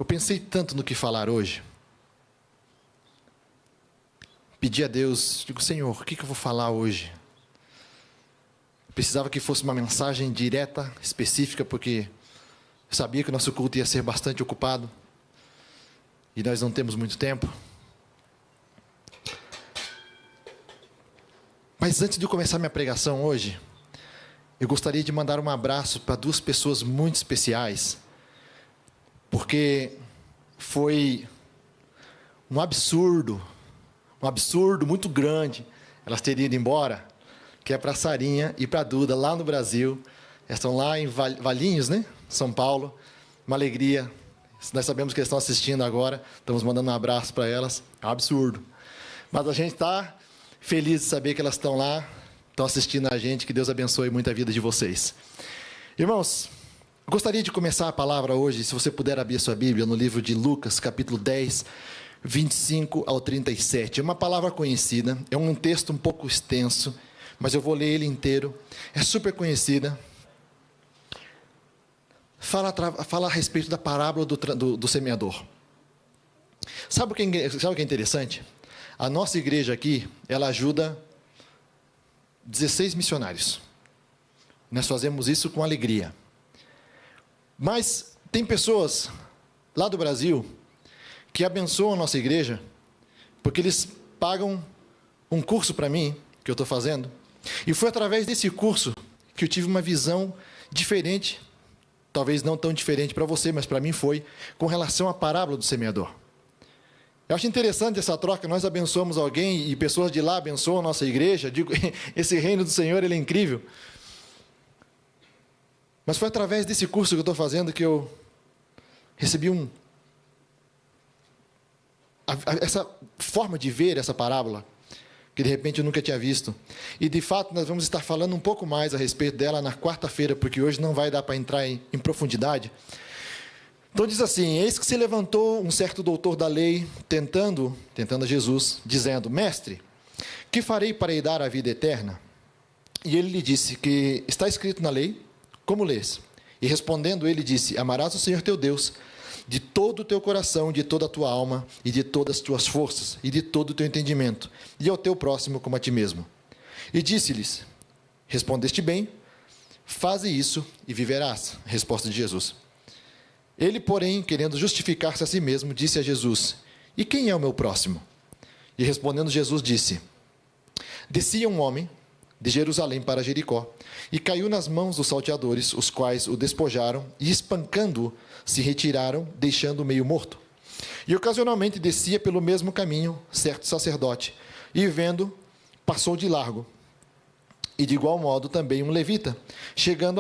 Eu pensei tanto no que falar hoje. Pedi a Deus, digo, Senhor, o que eu vou falar hoje? Precisava que fosse uma mensagem direta, específica, porque eu sabia que o nosso culto ia ser bastante ocupado. E nós não temos muito tempo. Mas antes de começar minha pregação hoje, eu gostaria de mandar um abraço para duas pessoas muito especiais, porque foi um absurdo muito grande elas terem ido embora, que é para a Sarinha e para a Duda, lá no Brasil. Elas estão lá em Valinhos, né? São Paulo. Uma alegria. Nós sabemos que eles estão assistindo agora, estamos mandando um abraço para elas. É um absurdo. Mas a gente está feliz de saber que elas estão lá, estão assistindo a gente. Que Deus abençoe muito a vida de vocês. Irmãos, eu gostaria de começar a palavra hoje, se você puder abrir a sua Bíblia, no livro de Lucas, capítulo 10, 25 ao 37. É uma palavra conhecida, é um texto um pouco extenso, mas eu vou ler ele inteiro. É super conhecida. Fala a respeito da parábola do semeador. Sabe o que é interessante? A nossa igreja aqui, ela ajuda 16 missionários. Nós fazemos isso com alegria. Mas tem pessoas lá do Brasil que abençoam a nossa igreja, porque eles pagam um curso para mim, que eu estou fazendo, e foi através desse curso que eu tive uma visão diferente, talvez não tão diferente para você, mas para mim foi, com relação à parábola do semeador. Eu acho interessante essa troca, nós abençoamos alguém e pessoas de lá abençoam a nossa igreja. Digo, esse reino do Senhor, ele é incrível. Mas foi através desse curso que eu estou fazendo que eu recebi essa forma de ver essa parábola, que de repente eu nunca tinha visto. E de fato nós vamos estar falando um pouco mais a respeito dela na quarta-feira, porque hoje não vai dar para entrar em profundidade. Então diz assim: eis que se levantou um certo doutor da lei, tentando a Jesus, dizendo: Mestre, que farei para herdar a vida eterna? E ele lhe disse que está escrito na lei, como lês? E respondendo ele disse: amarás o Senhor teu Deus de todo o teu coração, de toda a tua alma, e de todas as tuas forças, e de todo o teu entendimento, e ao teu próximo como a ti mesmo. E disse-lhes: respondeste bem, faze isso e viverás. Resposta de Jesus. Ele, porém, querendo justificar-se a si mesmo, disse a Jesus: e quem é o meu próximo? E respondendo Jesus disse: descia um homem de Jerusalém para Jericó, e caiu nas mãos dos salteadores, os quais o despojaram, e espancando-o, se retiraram, deixando-o meio morto. E ocasionalmente descia pelo mesmo caminho certo sacerdote, e vendo, passou de largo. E de igual modo também um levita, chegando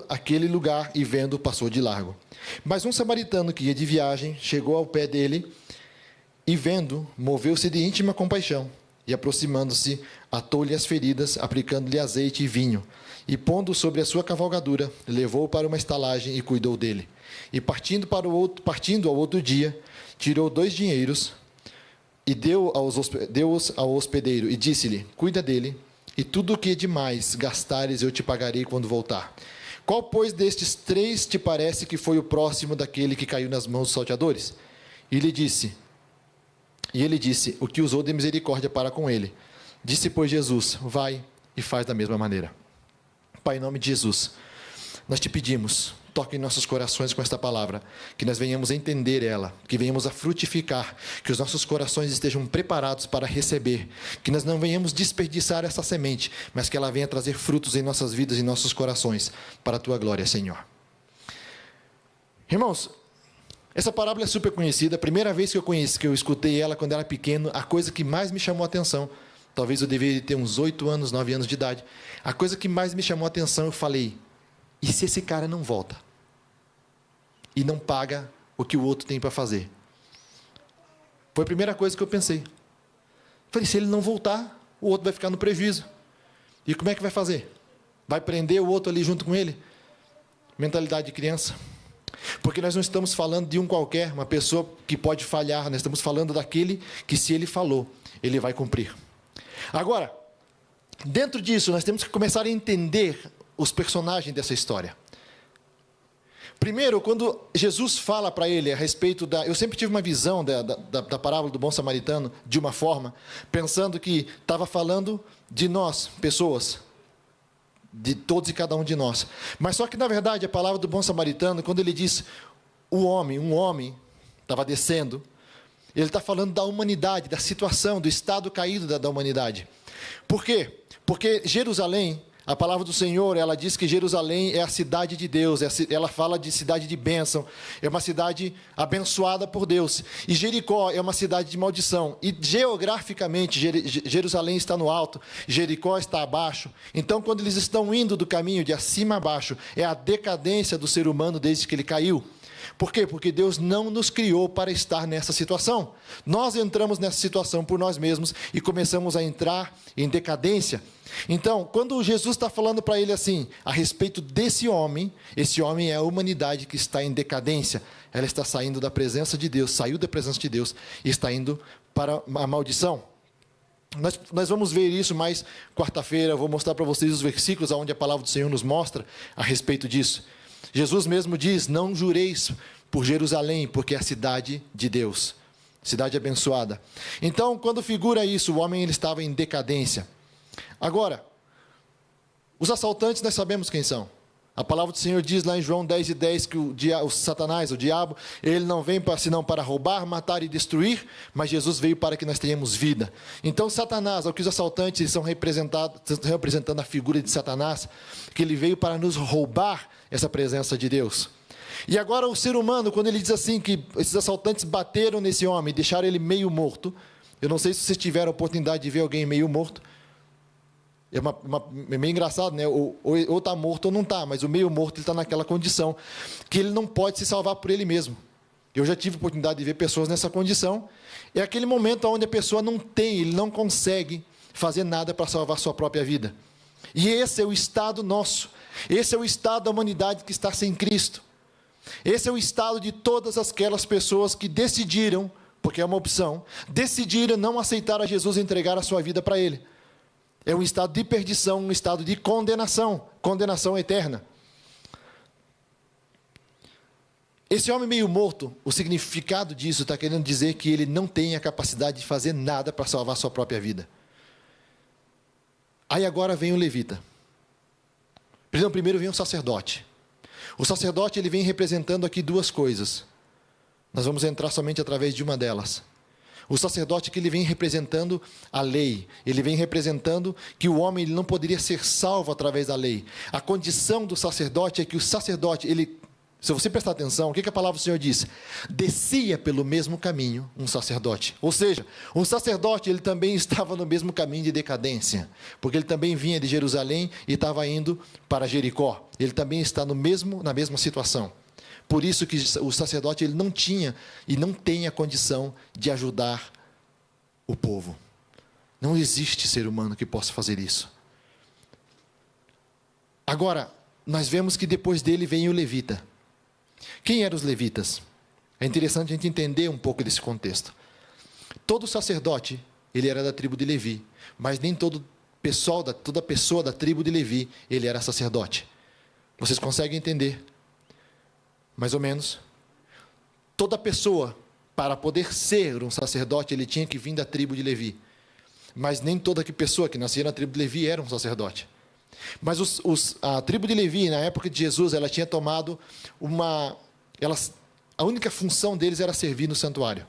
àquele lugar e vendo, passou de largo. Mas um samaritano que ia de viagem, chegou ao pé dele, e vendo, moveu-se de íntima compaixão, e aproximando-se, atou-lhe as feridas, aplicando-lhe azeite e vinho, e pondo sobre a sua cavalgadura, levou-o para uma estalagem e cuidou dele. E partindo ao outro dia, tirou 2 dinheiros e deu-os ao hospedeiro, e disse-lhe: cuida dele, e tudo o que demais gastares eu te pagarei quando voltar. Qual, pois, destes 3 te parece que foi o próximo daquele que caiu nas mãos dos salteadores? E ele disse: o que usou de misericórdia para com ele. Disse, pois, Jesus: vai e faz da mesma maneira. Pai, em nome de Jesus, nós te pedimos, toque em nossos corações com esta palavra, que nós venhamos a entender ela, que venhamos a frutificar, que os nossos corações estejam preparados para receber, que nós não venhamos desperdiçar essa semente, mas que ela venha trazer frutos em nossas vidas e em nossos corações, para a tua glória, Senhor. Irmãos, essa parábola é super conhecida. A primeira vez que eu escutei ela quando era pequeno, a coisa que mais me chamou a atenção, talvez eu deveria ter uns 8 anos, 9 anos de idade, a coisa que mais me chamou a atenção, eu falei: e se esse cara não volta? E não paga o que o outro tem para fazer? Foi a primeira coisa que eu pensei. Falei: se ele não voltar, o outro vai ficar no prejuízo. E como é que vai fazer? Vai prender o outro ali junto com ele? Mentalidade de criança. Porque nós não estamos falando de um qualquer, uma pessoa que pode falhar. Nós estamos falando daquele que, se ele falou, ele vai cumprir. Agora, dentro disso, nós temos que começar a entender os personagens dessa história. Primeiro, quando Jesus fala para ele a respeito da... Eu sempre tive uma visão da parábola do bom samaritano de uma forma, pensando que estava falando de nós, pessoas, de todos e cada um de nós. Mas só que, na verdade, a palavra do bom samaritano, quando ele diz um homem estava descendo, ele está falando da humanidade, da situação, do estado caído da humanidade. Por quê? Porque Jerusalém, a palavra do Senhor, ela diz que Jerusalém é a cidade de Deus, ela fala de cidade de bênção, é uma cidade abençoada por Deus. E Jericó é uma cidade de maldição. E geograficamente, Jerusalém está no alto, Jericó está abaixo. Então, quando eles estão indo do caminho de acima a baixo, é a decadência do ser humano desde que ele caiu. Por quê? Porque Deus não nos criou para estar nessa situação. Nós entramos nessa situação por nós mesmos e começamos a entrar em decadência. Então, quando Jesus está falando para ele assim, a respeito desse homem, esse homem é a humanidade que está em decadência. Ela está saindo da presença de Deus, saiu da presença de Deus e está indo para a maldição. Nós vamos ver isso mais quarta-feira. Eu vou mostrar para vocês os versículos onde a palavra do Senhor nos mostra a respeito disso. Jesus mesmo diz, não jureis por Jerusalém, porque é a cidade de Deus, cidade abençoada. Então, quando figura isso, o homem ele estava em decadência. Agora, os assaltantes nós sabemos quem são. A palavra do Senhor diz lá em João 10:10 que o Satanás, o diabo, ele não vem senão para roubar, matar e destruir, mas Jesus veio para que nós tenhamos vida. Então, Satanás, que os assaltantes estão representando a figura de Satanás, que ele veio para nos roubar essa presença de Deus. E agora o ser humano, quando ele diz assim, que esses assaltantes bateram nesse homem e deixaram ele meio morto, eu não sei se vocês tiveram a oportunidade de ver alguém meio morto, é meio engraçado, né? Ou está morto ou não está, mas o meio morto está naquela condição que ele não pode se salvar por ele mesmo. Eu já tive a oportunidade de ver pessoas nessa condição. É aquele momento onde a pessoa ele não consegue fazer nada para salvar sua própria vida. E esse é o estado nosso. Esse é o estado da humanidade que está sem Cristo. Esse é o estado de todas aquelas pessoas que decidiram, porque é uma opção, decidiram não aceitar a Jesus e entregar a sua vida para Ele. É um estado de perdição, um estado de condenação, condenação eterna. Esse homem meio morto, o significado disso está querendo dizer que ele não tem a capacidade de fazer nada para salvar sua própria vida. Aí agora vem o levita. Primeiro vem o sacerdote. O sacerdote ele vem representando aqui duas coisas. Nós vamos entrar somente através de uma delas. O sacerdote que ele vem representando a lei. Ele vem representando que o homem ele não poderia ser salvo através da lei. A condição do sacerdote é que o sacerdote, se você prestar atenção, o que a palavra do Senhor diz? Descia pelo mesmo caminho um sacerdote. Ou seja, um sacerdote ele também estava no mesmo caminho de decadência. Porque ele também vinha de Jerusalém e estava indo para Jericó. Ele também está na mesma situação. Por isso que o sacerdote ele não tinha e não tem a condição de ajudar o povo. Não existe ser humano que possa fazer isso. Agora, nós vemos que depois dele vem o levita. Quem eram os levitas? É interessante a gente entender um pouco desse contexto. Todo sacerdote, ele era da tribo de Levi, mas nem toda pessoa da tribo de Levi, ele era sacerdote. Vocês conseguem entender? Mais ou menos. Toda pessoa, para poder ser um sacerdote, ele tinha que vir da tribo de Levi. Mas nem toda pessoa que nascia na tribo de Levi era um sacerdote. Mas a tribo de Levi, na época de Jesus, ela tinha tomado a única função deles era servir no santuário.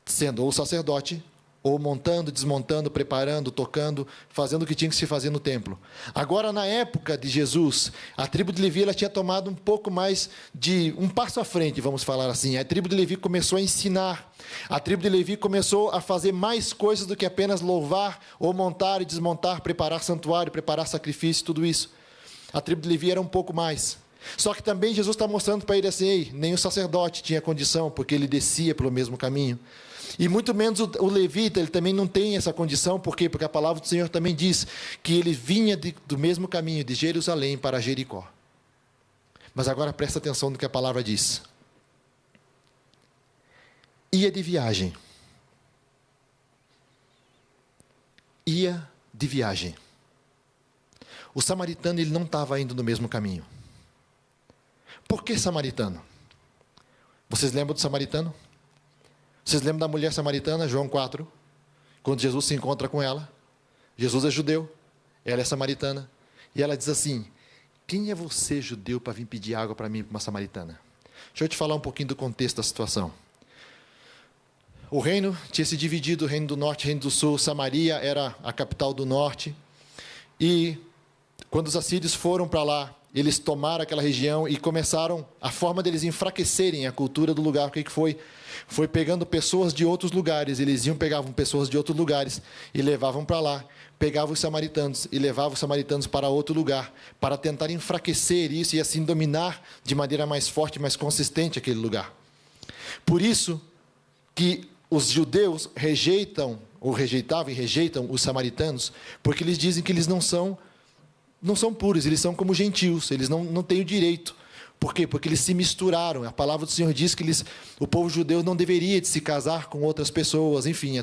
Sendo ou sacerdote, ou montando, desmontando, preparando, tocando, fazendo o que tinha que se fazer no templo. Agora, na época de Jesus, a tribo de Levi ela tinha tomado um pouco mais de um passo à frente, vamos falar assim. A tribo de Levi começou a ensinar. A tribo de Levi começou a fazer mais coisas do que apenas louvar, ou montar e desmontar, preparar santuário, preparar sacrifício, tudo isso. A tribo de Levi era um pouco mais. Só que também Jesus está mostrando para ele assim, nem o sacerdote tinha condição, porque ele descia pelo mesmo caminho. E muito menos o levita, ele também não tem essa condição, por quê? Porque a palavra do Senhor também diz que ele vinha do mesmo caminho, de Jerusalém para Jericó. Mas agora presta atenção no que a palavra diz. Ia de viagem. Ia de viagem. O samaritano ele não estava indo no mesmo caminho. Por que samaritano? Vocês lembram do samaritano? Vocês lembram da mulher samaritana, João 4? Quando Jesus se encontra com ela. Jesus é judeu, ela é samaritana. E ela diz assim: quem é você, judeu, para vir pedir água para mim, para uma samaritana? Deixa eu te falar um pouquinho do contexto da situação. O reino tinha se dividido, o reino do norte e o reino do sul. Samaria era a capital do norte. E quando os assírios foram para lá, eles tomaram aquela região e começaram, a forma deles enfraquecerem a cultura do lugar. O que foi? Foi pegando pessoas de outros lugares. Eles pegavam pessoas de outros lugares e levavam para lá. Pegavam os samaritanos e levavam os samaritanos para outro lugar, para tentar enfraquecer isso e assim dominar de maneira mais forte, mais consistente aquele lugar. Por isso que os judeus rejeitam os samaritanos, porque eles dizem que eles não são puros, eles são como gentios, eles não têm o direito. Por quê? Porque eles se misturaram. A palavra do Senhor diz que o povo judeu não deveria de se casar com outras pessoas. Enfim,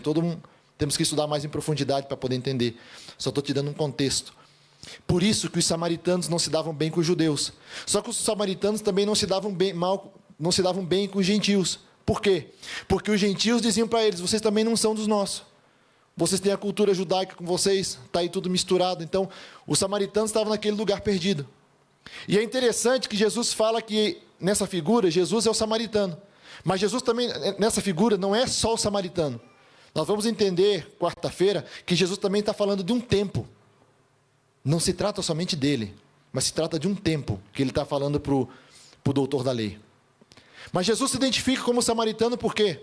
temos que estudar mais em profundidade para poder entender. Só estou te dando um contexto. Por isso que os samaritanos não se davam bem com os judeus. Só que os samaritanos também não se davam bem com os gentios. Por quê? Porque os gentios diziam para eles: vocês também não são dos nossos. Vocês têm a cultura judaica com vocês, está aí tudo misturado. Então, os samaritanos estavam naquele lugar perdido. E é interessante que Jesus fala que, nessa figura, Jesus é o samaritano. Mas Jesus também, nessa figura, não é só o samaritano. Nós vamos entender, quarta-feira, que Jesus também está falando de um tempo. Não se trata somente dele, mas se trata de um tempo que ele está falando para o doutor da lei. Mas Jesus se identifica como samaritano por quê?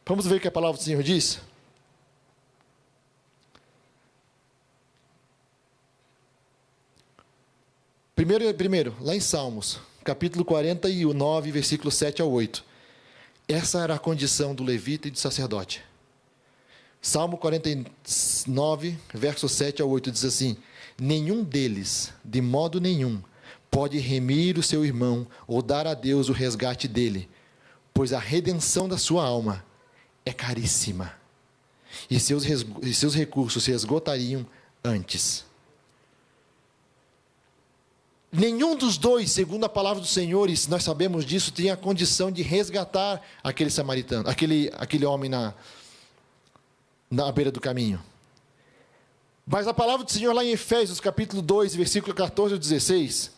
Vamos ver o que a palavra do Senhor diz? Primeiro, lá em Salmos, capítulo 49, versículos 7 ao 8. Essa era a condição do levita e do sacerdote. Salmo 49, versos 7 ao 8 diz assim: nenhum deles, de modo nenhum, pode remir o seu irmão ou dar a Deus o resgate dele, pois a redenção da sua alma é caríssima, e seus recursos se esgotariam antes. Nenhum dos dois, segundo a palavra do Senhor, e nós sabemos disso, tinha a condição de resgatar aquele samaritano, aquele homem na beira do caminho. Mas a palavra do Senhor lá em Efésios, capítulo 2, versículo 14 ao 16,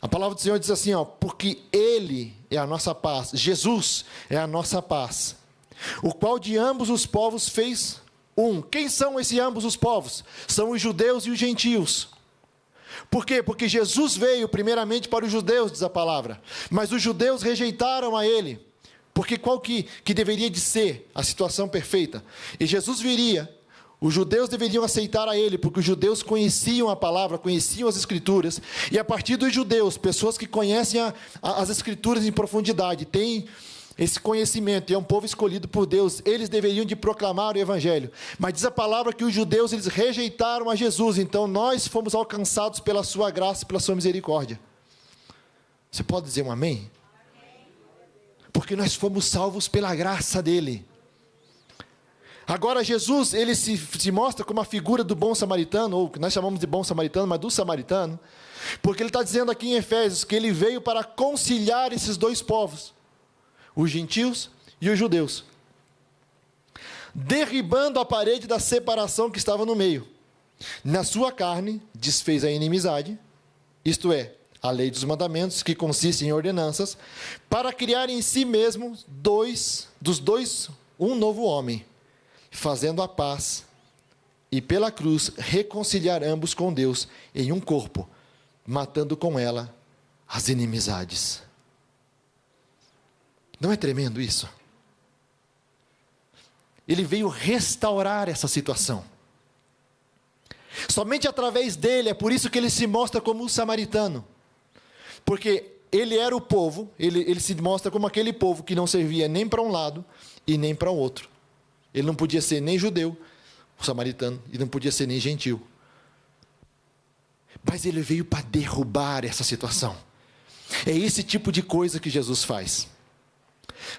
a palavra do Senhor diz assim, porque Ele é a nossa paz, Jesus é a nossa paz, o qual de ambos os povos fez um. Quem são esses ambos os povos? São os judeus e os gentios. Por quê? Porque Jesus veio primeiramente para os judeus, diz a palavra, mas os judeus rejeitaram a Ele, porque qual que deveria de ser a situação perfeita? E Jesus viria, os judeus deveriam aceitar a Ele, porque os judeus conheciam a palavra, conheciam as Escrituras, e a partir dos judeus, pessoas que conhecem as Escrituras em profundidade, têm esse conhecimento, e é um povo escolhido por Deus, eles deveriam de proclamar o Evangelho. Mas diz a palavra que os judeus, eles rejeitaram a Jesus, então nós fomos alcançados pela sua graça e pela sua misericórdia. Você pode dizer um amém? Porque nós fomos salvos pela graça dele. Agora Jesus, ele se mostra como a figura do bom samaritano, ou que nós chamamos de bom samaritano, mas do samaritano, porque ele está dizendo aqui em Efésios que ele veio para conciliar esses dois povos, os gentios e os judeus, derribando a parede da separação que estava no meio. Na sua carne, desfez a inimizade, isto é, a lei dos mandamentos, que consiste em ordenanças, para criar em si mesmo dos dois um novo homem, fazendo a paz, e pela cruz reconciliar ambos com Deus em um corpo, matando com ela as inimizades. Não é tremendo isso? Ele veio restaurar essa situação. Somente através dele, é por isso que ele se mostra como um samaritano. Porque ele era o povo, ele se mostra como aquele povo que não servia nem para um lado e nem para o outro. Ele não podia ser nem judeu, o samaritano, e não podia ser nem gentil. Mas ele veio para derrubar essa situação. É esse tipo de coisa que Jesus faz.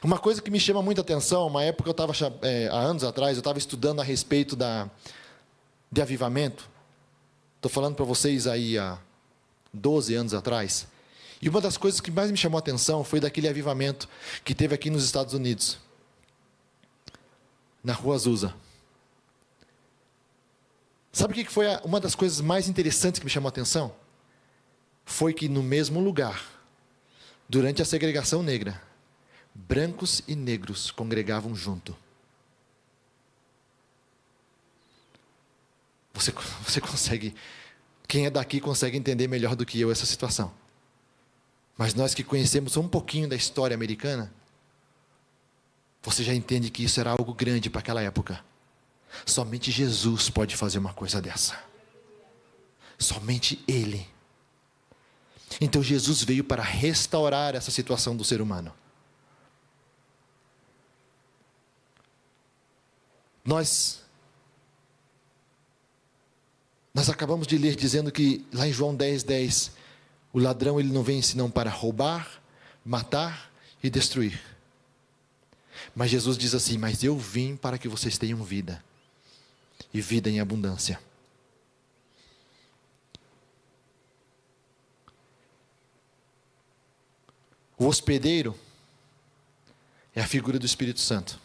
Uma coisa que me chama muita atenção, uma época há anos atrás, eu estava estudando a respeito de avivamento. Estou falando para vocês aí há 12 anos atrás. E uma das coisas que mais me chamou a atenção foi daquele avivamento que teve aqui nos Estados Unidos, na Rua Azusa. Sabe o que foi uma das coisas mais interessantes que me chamou a atenção? Foi que no mesmo lugar, durante a segregação negra, brancos e negros congregavam junto. Você consegue, quem é daqui consegue entender melhor do que eu essa situação. Mas nós que conhecemos um pouquinho da história americana, você já entende que isso era algo grande para aquela época. Somente Jesus pode fazer uma coisa dessa. Somente Ele. Então Jesus veio para restaurar essa situação do ser humano. Nós acabamos de ler dizendo que lá em João 10:10, o ladrão ele não vem senão para roubar, matar e destruir. Mas Jesus diz assim: mas eu vim para que vocês tenham vida, e vida em abundância. O hospedeiro é a figura do Espírito Santo.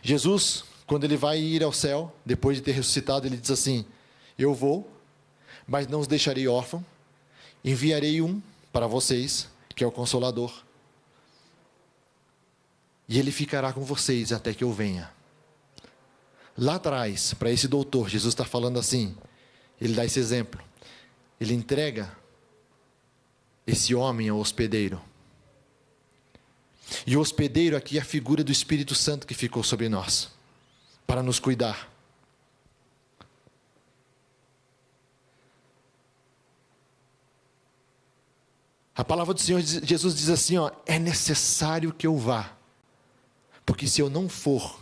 Jesus, quando ele vai ir ao céu, depois de ter ressuscitado, ele diz assim: eu vou, mas não os deixarei órfãos, enviarei um para vocês, que é o Consolador, e ele ficará com vocês até que eu venha. Lá atrás, para esse doutor, Jesus está falando assim, ele dá esse exemplo, ele entrega esse homem ao hospedeiro. E o hospedeiro aqui é a figura do Espírito Santo que ficou sobre nós, para nos cuidar. A palavra do Senhor Jesus diz assim, é necessário que eu vá, porque se eu não for,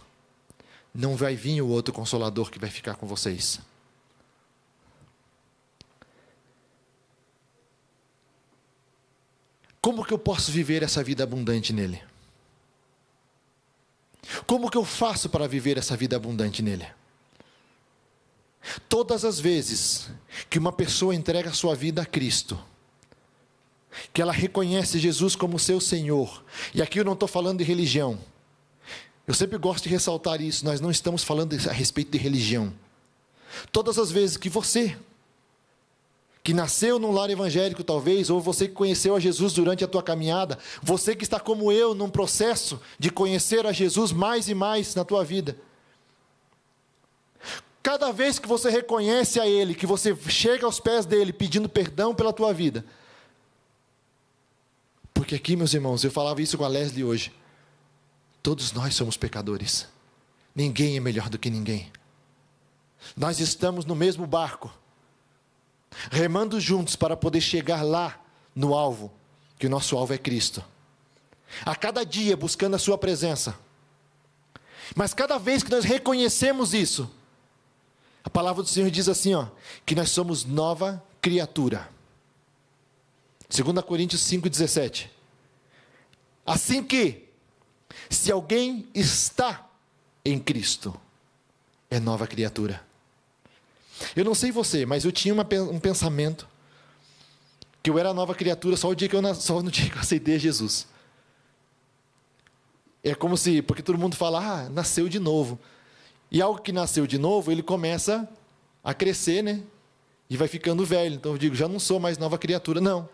não vai vir o outro Consolador que vai ficar com vocês. Como que eu posso viver essa vida abundante nele? Como que eu faço para viver essa vida abundante nele? Todas as vezes que uma pessoa entrega a sua vida a Cristo, que ela reconhece Jesus como seu Senhor, e aqui eu não estou falando de religião, eu sempre gosto de ressaltar isso, nós não estamos falando a respeito de religião. Todas as vezes que você, que nasceu num lar evangélico talvez, ou você que conheceu a Jesus durante a tua caminhada, você que está como eu num processo de conhecer a Jesus mais e mais na tua vida, cada vez que você reconhece a Ele, que você chega aos pés dEle pedindo perdão pela tua vida, porque aqui, meus irmãos, eu falava isso com a Leslie hoje, todos nós somos pecadores, ninguém é melhor do que ninguém, nós estamos no mesmo barco, remando juntos para poder chegar lá no alvo, que o nosso alvo é Cristo. A cada dia buscando a sua presença. Mas cada vez que nós reconhecemos isso, a palavra do Senhor diz assim, que nós somos nova criatura. 2 Coríntios 5,17. Assim que, se alguém está em Cristo, é nova criatura. Eu não sei você, mas eu tinha um pensamento que eu era nova criatura só no dia que eu aceitei Jesus. É como se, porque todo mundo fala, nasceu de novo. E algo que nasceu de novo, ele começa a crescer, né? E vai ficando velho. Então eu digo, já não sou mais nova criatura, não.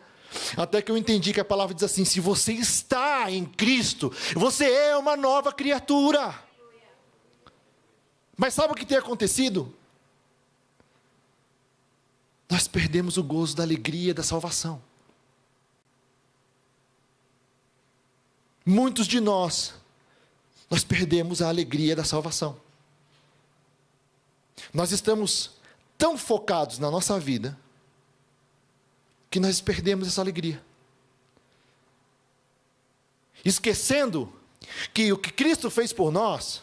Até que eu entendi que a palavra diz assim, se você está em Cristo, você é uma nova criatura. Mas sabe o que tem acontecido? Nós perdemos o gozo da alegria da salvação. Muitos de nós perdemos a alegria da salvação. Nós estamos tão focados na nossa vida, que nós perdemos essa alegria. Esquecendo que o que Cristo fez por nós,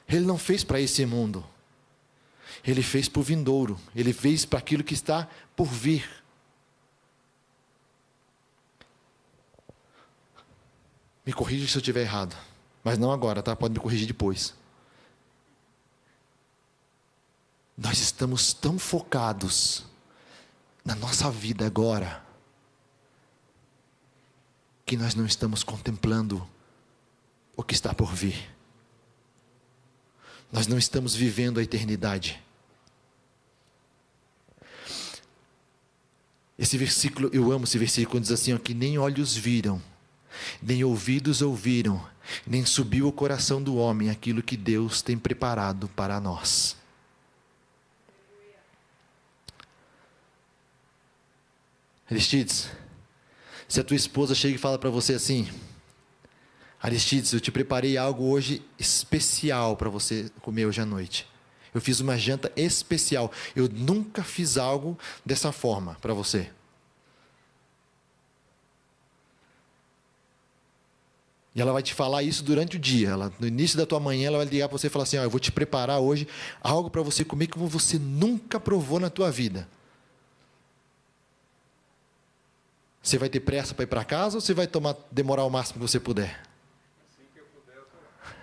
Ele não fez para esse mundo. Ele fez para o vindouro. Ele fez para aquilo que está por vir. Me corrija se eu estiver errado. Mas não agora, tá? Pode me corrigir depois. Nós estamos tão focados na nossa vida agora, que nós não estamos contemplando o que está por vir. Nós não estamos vivendo a eternidade. Esse versículo, eu amo esse versículo, diz assim, ó, que nem olhos viram, nem ouvidos ouviram, nem subiu o coração do homem aquilo que Deus tem preparado para nós. Aristides, se a tua esposa chega e fala para você assim: Aristides, eu te preparei algo hoje especial para você comer hoje à noite. Eu fiz uma janta especial. Eu nunca fiz algo dessa forma para você. E ela vai te falar isso durante o dia. No início da tua manhã, ela vai ligar para você e falar assim: eu vou te preparar hoje algo para você comer que você nunca provou na tua vida. Você vai ter pressa para ir para casa ou você vai demorar o máximo que você puder? Assim que eu puder, eu tô lá.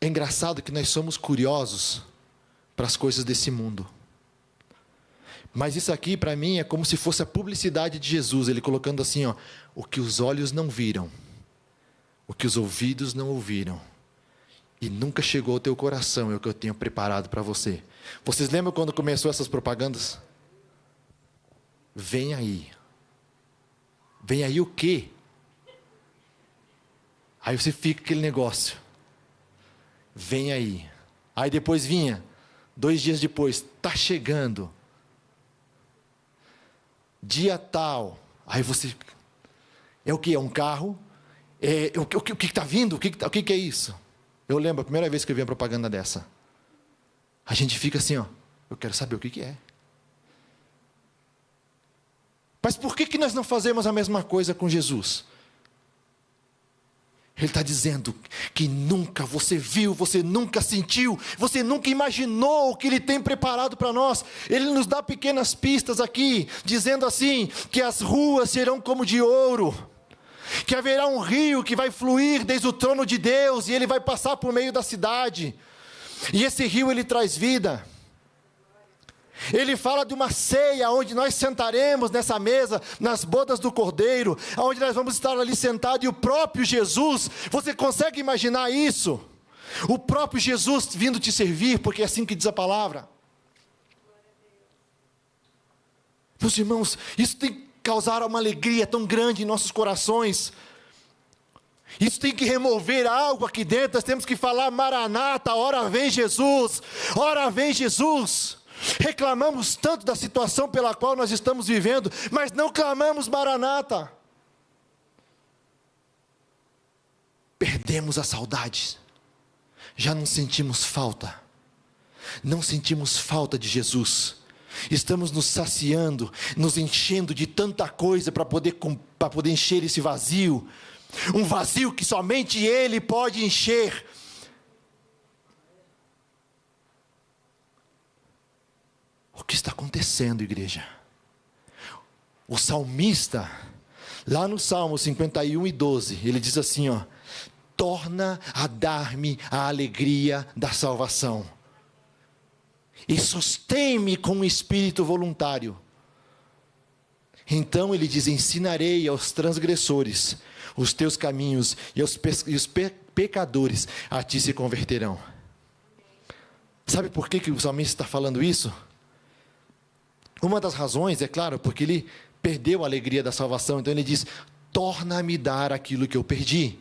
É engraçado que nós somos curiosos para as coisas desse mundo. Mas isso aqui, para mim, é como se fosse a publicidade de Jesus. Ele colocando assim, ó, o que os olhos não viram, o que os ouvidos não ouviram, e nunca chegou ao teu coração, é o que eu tenho preparado para você. Vocês lembram quando começou essas propagandas? Vem aí. Vem aí o quê? Aí você fica aquele negócio. Vem aí. Aí depois vinha, 2 dias depois, está chegando. Dia tal. Aí você... É o quê? É um carro? O que está vindo? O que é isso? Eu lembro a primeira vez que eu vi uma propaganda dessa. A gente fica assim, ó. Eu quero saber o que é. Mas por que nós não fazemos a mesma coisa com Jesus? Ele está dizendo que nunca você viu, você nunca sentiu, você nunca imaginou o que Ele tem preparado para nós. Ele nos dá pequenas pistas aqui, dizendo assim, que as ruas serão como de ouro, que haverá um rio que vai fluir desde o trono de Deus, e ele vai passar por meio da cidade, e esse rio ele traz vida. Ele fala de uma ceia, onde nós sentaremos nessa mesa, nas bodas do Cordeiro, onde nós vamos estar ali sentados, e o próprio Jesus, você consegue imaginar isso? O próprio Jesus vindo te servir, porque é assim que diz a palavra. Meus irmãos, isso tem que causar uma alegria tão grande em nossos corações. Isso tem que remover algo aqui dentro. Nós temos que falar: Maranata, ora vem Jesus, ora vem Jesus. Reclamamos tanto da situação pela qual nós estamos vivendo, mas não clamamos Maranata. Perdemos a saudade, já não sentimos falta, não sentimos falta de Jesus. Estamos nos saciando, nos enchendo de tanta coisa para poder encher esse vazio, um vazio que somente Ele pode encher. O que está acontecendo, igreja? O salmista, lá no Salmo 51:12, ele diz assim, ó: torna a dar-me a alegria da salvação, e sustém-me com um espírito voluntário. Então ele diz: ensinarei aos transgressores os teus caminhos, e os pecadores a ti se converterão. Sabe por que o salmista está falando isso? Uma das razões, é claro, porque ele perdeu a alegria da salvação. Então ele diz: torna-me dar aquilo que eu perdi.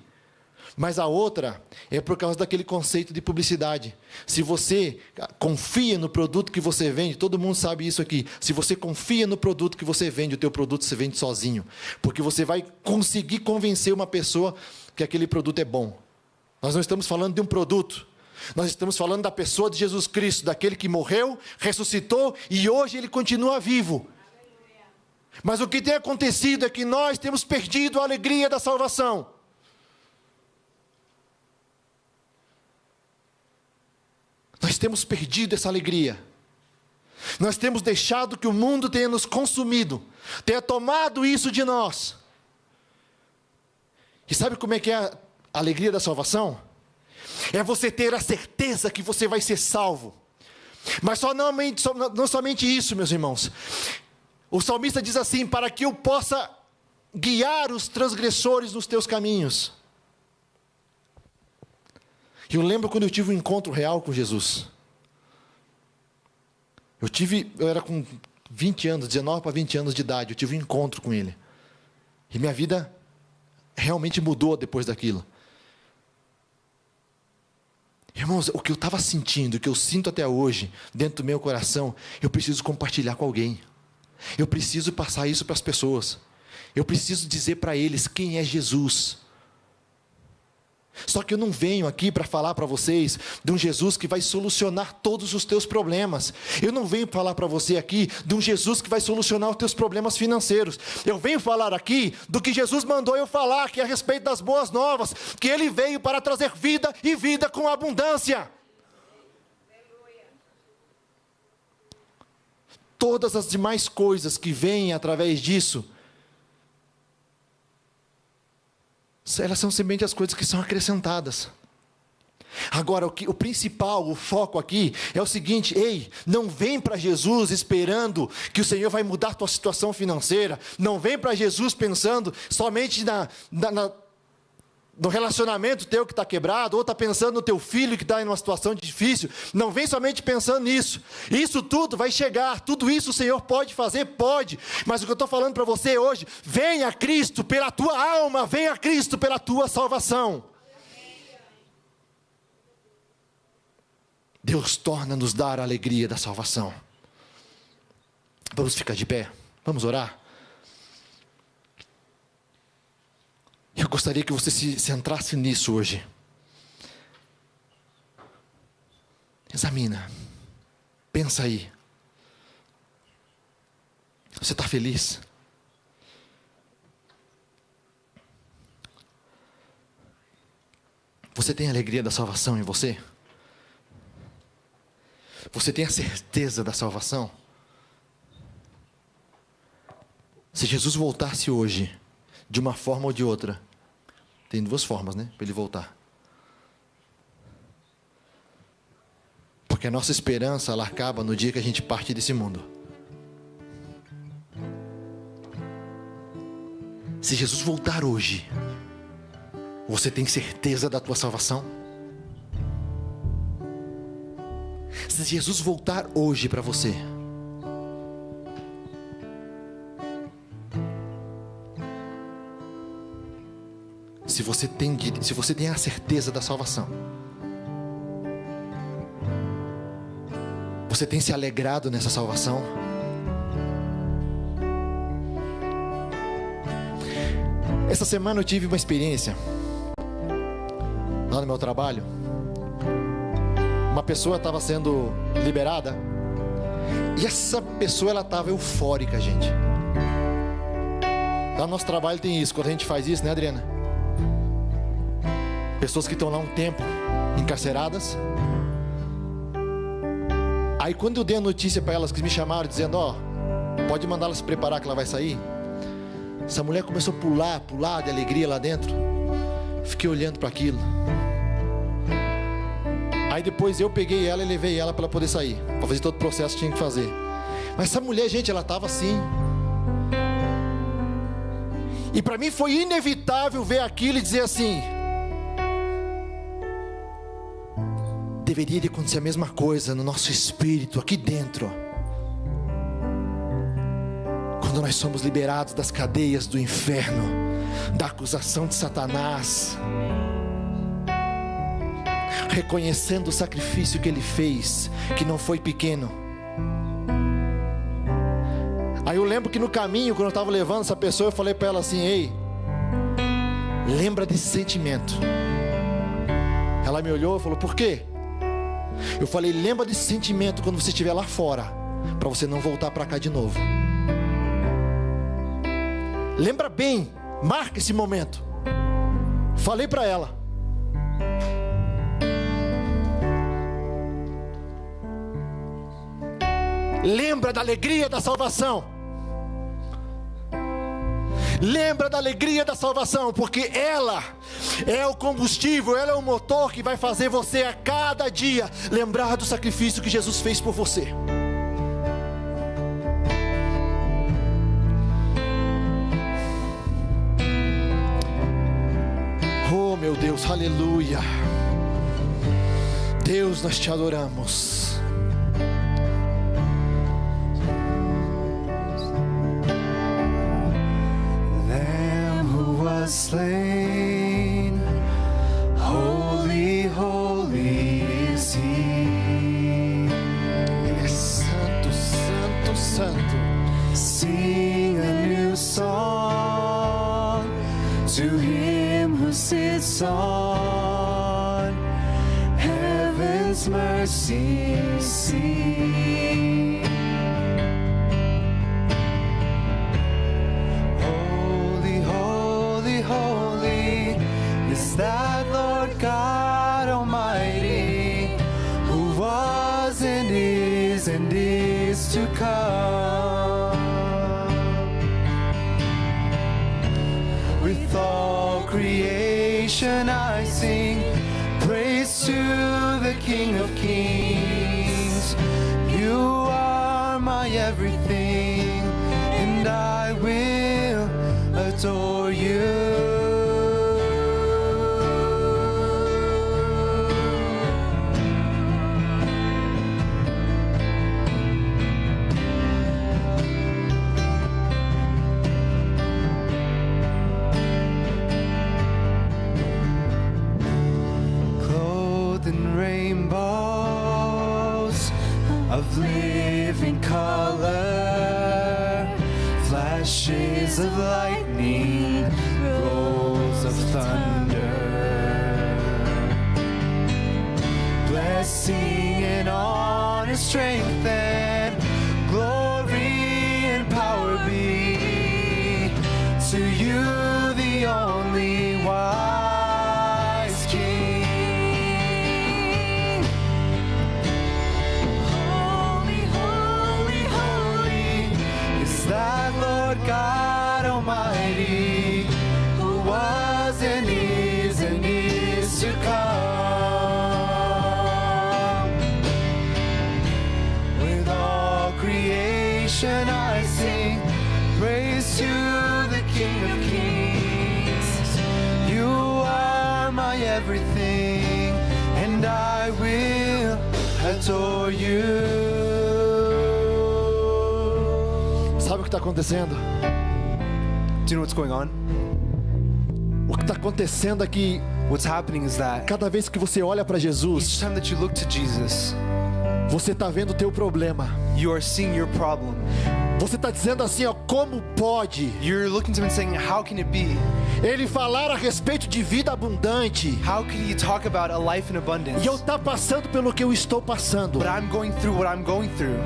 Mas a outra é por causa daquele conceito de publicidade. Se você confia no produto que você vende, todo mundo sabe isso aqui. Se você confia no produto que você vende, o teu produto você vende sozinho. Porque você vai conseguir convencer uma pessoa que aquele produto é bom. Nós não estamos falando de um produto. Nós estamos falando da pessoa de Jesus Cristo, daquele que morreu, ressuscitou e hoje Ele continua vivo. Mas o que tem acontecido é que nós temos perdido a alegria da salvação. Nós temos perdido essa alegria. Nós temos deixado que o mundo tenha nos consumido, tenha tomado isso de nós. E sabe como é que é a alegria da salvação? É você ter a certeza que você vai ser salvo. Mas não somente isso, meus irmãos. O salmista diz assim: para que eu possa guiar os transgressores nos teus caminhos. Eu lembro quando eu tive um encontro real com Jesus. Eu era com 20 anos, 19 para 20 anos de idade, eu tive um encontro com Ele. E minha vida realmente mudou depois daquilo. Irmãos, o que eu estava sentindo, o que eu sinto até hoje, dentro do meu coração, eu preciso compartilhar com alguém. Eu preciso passar isso para as pessoas. Eu preciso dizer para eles quem é Jesus. Só que eu não venho aqui para falar para vocês de um Jesus que vai solucionar todos os teus problemas. Eu não venho falar para você aqui de um Jesus que vai solucionar os teus problemas financeiros. Eu venho falar aqui do que Jesus mandou eu falar, que é a respeito das boas novas, que Ele veio para trazer vida e vida com abundância. Todas as demais coisas que vêm através disso, elas são simplesmente as coisas que são acrescentadas. Agora, o principal, o foco aqui é o seguinte: ei, não vem para Jesus esperando que o Senhor vai mudar a tua situação financeira. Não vem para Jesus pensando somente no relacionamento teu que está quebrado, ou está pensando no teu filho que está em uma situação difícil. Não vem somente pensando nisso. Isso tudo vai chegar, tudo isso o Senhor pode fazer, pode. Mas o que eu estou falando para você hoje: venha a Cristo pela tua alma, venha a Cristo pela tua salvação. Deus torna-nos dar a alegria da salvação. Vamos ficar de pé, vamos orar. Eu gostaria que você se centrasse nisso hoje. Examina. Pensa aí. Você está feliz? Você tem a alegria da salvação em você? Você tem a certeza da salvação? Se Jesus voltasse hoje, de uma forma ou de outra, tem duas formas, né, para Ele voltar. Porque a nossa esperança, ela acaba no dia que a gente parte desse mundo. Se Jesus voltar hoje, você tem certeza da tua salvação? Se Jesus voltar hoje para você, se você tem a certeza da salvação, você tem se alegrado nessa salvação? Essa semana eu tive uma experiência lá no meu trabalho. Uma pessoa estava sendo liberada e essa pessoa, ela estava eufórica, gente. Lá no nosso trabalho tem isso, quando a gente faz isso, né, Adriana? Pessoas que estão lá um tempo encarceradas. Aí quando eu dei a notícia para elas, que me chamaram dizendo: ó, pode mandar ela se preparar que ela vai sair. Essa mulher começou a pular de alegria lá dentro. Fiquei olhando para aquilo. Aí depois eu peguei ela e levei ela para ela poder sair, para fazer todo o processo que tinha que fazer. Mas essa mulher, gente, ela estava assim. E para mim foi inevitável ver aquilo e dizer assim: deveria de acontecer a mesma coisa no nosso espírito, aqui dentro. Quando nós somos liberados das cadeias do inferno, da acusação de Satanás, reconhecendo o sacrifício que Ele fez, que não foi pequeno. Aí eu lembro que no caminho, quando eu estava levando essa pessoa, eu falei para ela assim: ei, lembra desse sentimento. Ela me olhou e falou: por quê? Eu falei: lembra desse sentimento quando você estiver lá fora, para você não voltar para cá de novo. Lembra bem, marca esse momento. Falei para ela. Lembra da alegria da salvação. Lembra da alegria da salvação, porque ela é o combustível, ela é o motor que vai fazer você a cada dia lembrar do sacrifício que Jesus fez por você. Oh meu Deus, aleluia. Deus, nós te adoramos. Lamb who was slain, holy, holy is He. Ele é santo, santo, santo. Sing a new song to Him who sits on heaven's mercy seat. Holy, holy, holy is that Lord God Almighty, who was and is to come. With all creation I sing praise to the King of Kings. You are my everything, and I will adore you. Rainbows of living color, flashes of lightning, rolls of thunder. Blessing and honor, strength and glory and power be to you, the only wise King. That Lord God Almighty, who was and is to come. With all creation I sing praise to the King of Kings. You are my everything, and I will adore you. Sabe o que está acontecendo? Do you know what's going on? O que está acontecendo é que What's happening is that cada vez que você olha para each Jesus, time that you look to Jesus, você está vendo o teu problema. you are seeing your problem. Você está dizendo assim, ó, como pode You're looking to him and saying, how can it be? Ele falar a respeito de vida abundante How can he talk about a life in abundance? e eu estar passando pelo que eu estou passando? But I'm going through what I'm going through.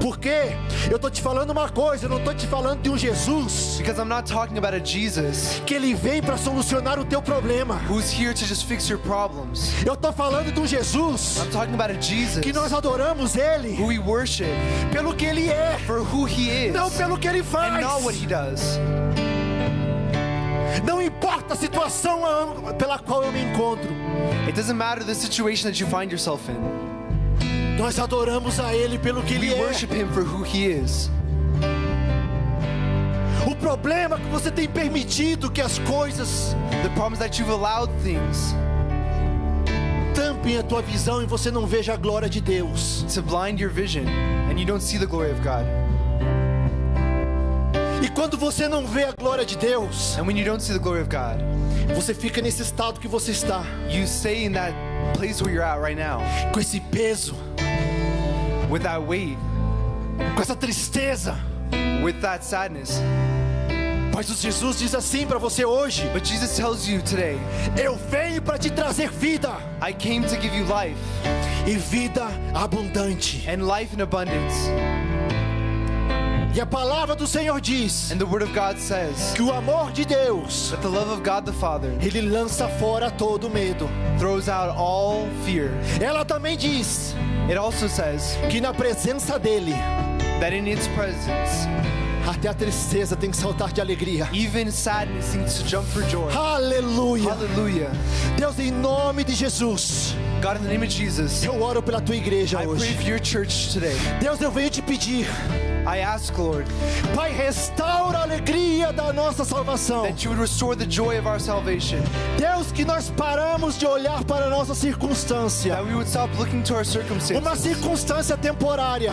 Porque eu estou te falando uma coisa, eu não estou te falando de um Jesus Because I'm not talking about a Jesus que Ele vem para solucionar o teu problema. who's here to just fix your problems. Eu estou falando de um Jesus I'm talking about a Jesus que nós adoramos Ele who we worship pelo que Ele é, for who he is não pelo que Ele faz. and not what he does. Não importa a situação pela qual eu me encontro, It doesn't matter the situation that you find yourself in. nós adoramos a Ele pelo que Ele We é. worship him for who he is. O problema é que você tem permitido que as coisas The problem is that you've allowed things tampem a tua visão e você não veja a glória de Deus. to blind your vision and you don't see the glory of God. E quando você não vê a glória de Deus, And when you don't see the glory of God, você fica nesse estado que você está, you stay in that place where you're at right now com esse peso, with that weight, com essa tristeza. with that sadness. Mas o Jesus diz assim para você hoje: But Jesus tells you today, eu venho para te trazer vida, I came to give you life e vida abundante. and life in abundance. E a palavra do Senhor diz And the word of God says que o amor de Deus, that the love of God the Father Ele lança fora todo medo. throws out all fear. Ela também diz It also says que na presença dEle that in its presence Até a tristeza tem que saltar de alegria. Even sadness needs to jump for joy. Aleluia. Hallelujah. Deus, em nome de Jesus, God, in the name of Jesus, eu oro pela tua igreja I pray hoje. for your church today. Deus, eu venho te pedir, I ask, Lord, Pai, restaura a alegria da nossa salvação. that you would restore the joy of our salvation. Deus, que nós paramos de olhar para a nossa circunstância. That we would stop looking to our Uma circumstances, circunstância temporária.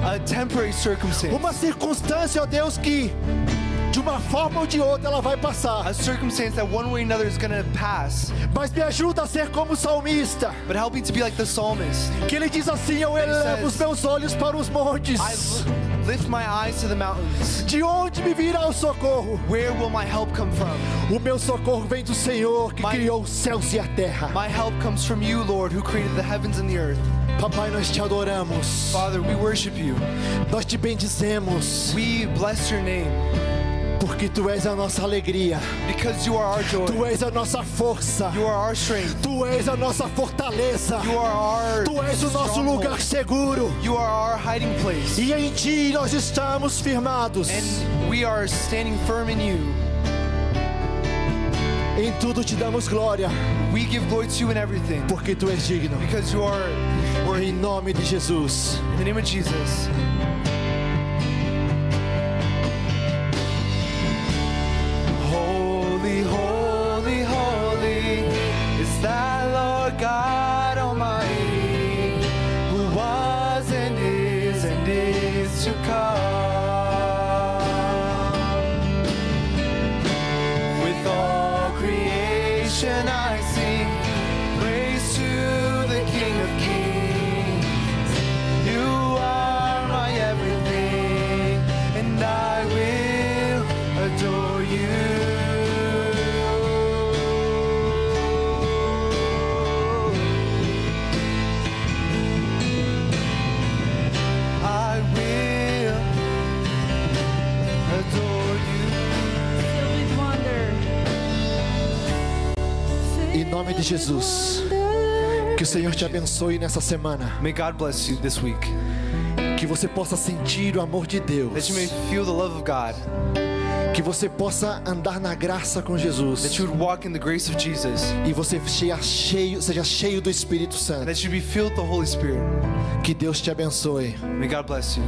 a temporary circumstance, Uma circunstância, ó Deus, que de uma forma ou de outra ela vai passar. a circumstance that one way or another is going to pass. Mas me ajuda a ser como o salmista, But help me to be like the psalmist. que ele diz assim: eu elevo os meus olhos para os montes. I lift my eyes to the mountains. De onde me virá o socorro? Where will my help come from? O meu socorro vem do Senhor, que criou os céus e a terra. My help comes from you, Lord, who created the heavens and the earth. Papai, nós te adoramos. Father, we worship you. Nós te bendizemos, We bless your name porque tu és a nossa alegria. because you are our joy. Tu és a nossa força. You are our strength. Tu és a nossa fortaleza. You are our Tu és o nosso stronghold. lugar seguro. You are our hiding place. E em ti nós estamos firmados. And we are standing firm in you. Em tudo te damos glória, We give glory to you in everything porque tu és digno. because you are worthy. Em nome de Jesus. In the name of Jesus. Holy, holy, holy is thy Lord God Almighty, who was and is to come. With all creation I sing praise to the King of Kings. You are my everything, and I will adore you. I will adore you. Filled with wonder. Em nome de Jesus. Que o Senhor te abençoe nessa semana. May God bless you this week. Que você possa sentir o amor de That you may Deus. feel the love of God. Que você possa andar na graça com That Jesus. you would walk in the grace of Jesus. E você seja cheio do Espírito And Santo. that you be filled with the Holy Spirit. Que Deus te abençoe. May God bless you.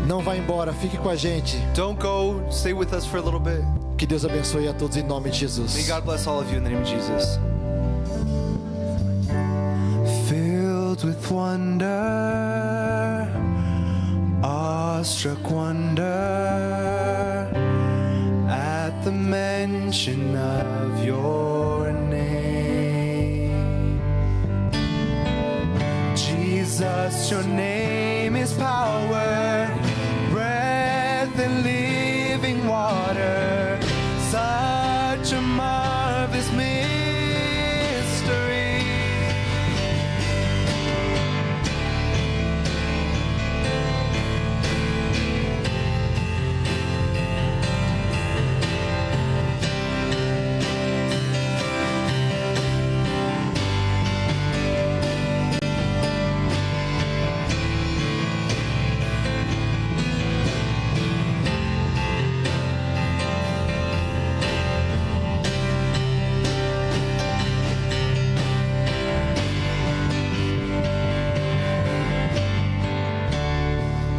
Não vá embora, fique com a gente. Don't go, stay with us for a little bit. Que Deus abençoe a todos em nome de May Jesus. God bless all of you in the name of Jesus. Filled with wonder, awestruck wonder, at the mention of your name. Jesus, your name is power.